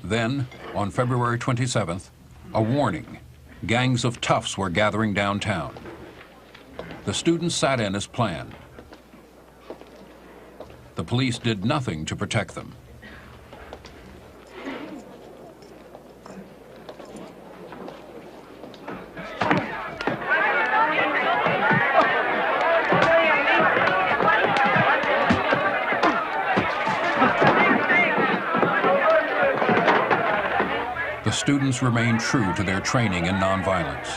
Then, on February 27th, a warning. Gangs of toughs were gathering downtown. The students sat in as planned. The police did nothing to protect them. The students remained true to their training in nonviolence.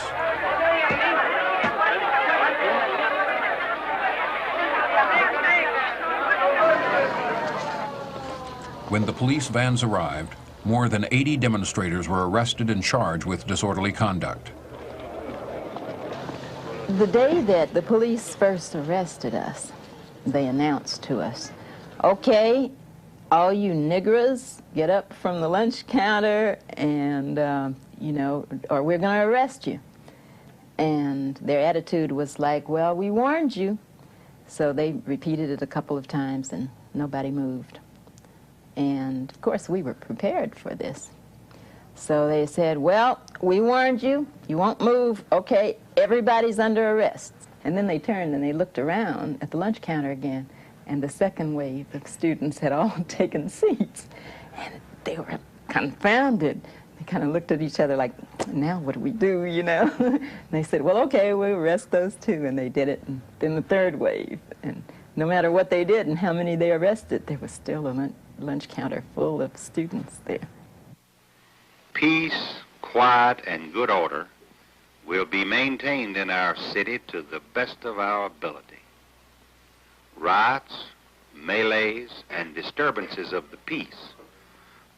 When the police vans arrived, more than 80 demonstrators were arrested and charged with disorderly conduct. The day that the police first arrested us, they announced to us, "Okay, all you niggers, get up from the lunch counter and, or we're going to arrest you." And their attitude was like, "Well, we warned you." So they repeated it a couple of times and nobody moved. And of course we were prepared for this. So they said, "Well, we warned you, you won't move, okay, everybody's under arrest." And then they turned and they looked around at the lunch counter again, and the second wave of students had all taken seats. And they were confounded. They kind of looked at each other like, "Now what do we do, And they said, "Well, okay, we'll arrest those two." And they did it. And then the third wave. And no matter what they did and how many they arrested, there was still a lunch counter full of students there. Peace, quiet, and good order will be maintained in our city to the best of our ability. Riots, melees, and disturbances of the peace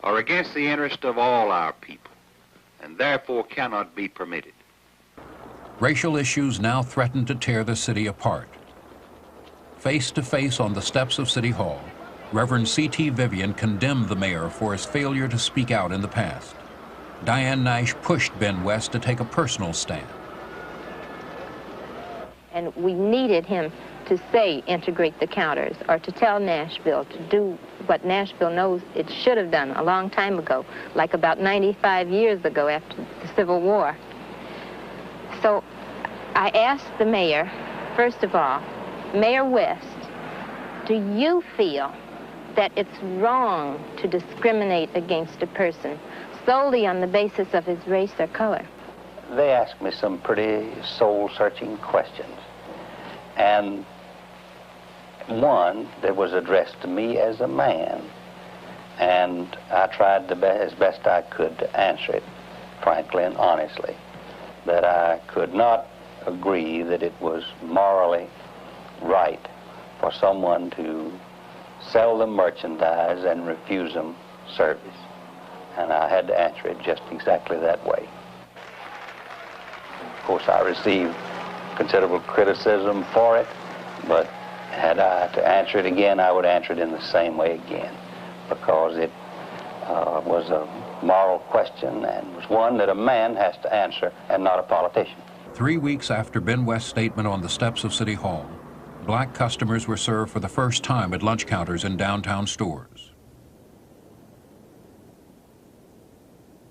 are against the interest of all our people, and therefore cannot be permitted. Racial issues now threatened to tear the city apart. Face to face on the steps of City Hall, Reverend C.T. Vivian condemned the mayor for his failure to speak out in the past. Diane Nash pushed Ben West to take a personal stand. And we needed him to say integrate the counters, or to tell Nashville to do what Nashville knows it should have done a long time ago, like about 95 years ago after the Civil War. So I asked the mayor, first of all, Mayor West, do you feel that it's wrong to discriminate against a person solely on the basis of his race or color? They asked me some pretty soul-searching questions. And one that was addressed to me as a man, and I tried as best I could to answer it, frankly and honestly, that I could not agree that it was morally right for someone to sell them merchandise and refuse them service. And I had to answer it just exactly that way. Of course, I received considerable criticism for it, but had I to answer it again, I would answer it in the same way again, because it was a moral question and was one that a man has to answer and not a politician. 3 weeks after Ben West's statement on the steps of City Hall, black customers were served for the first time at lunch counters in downtown stores.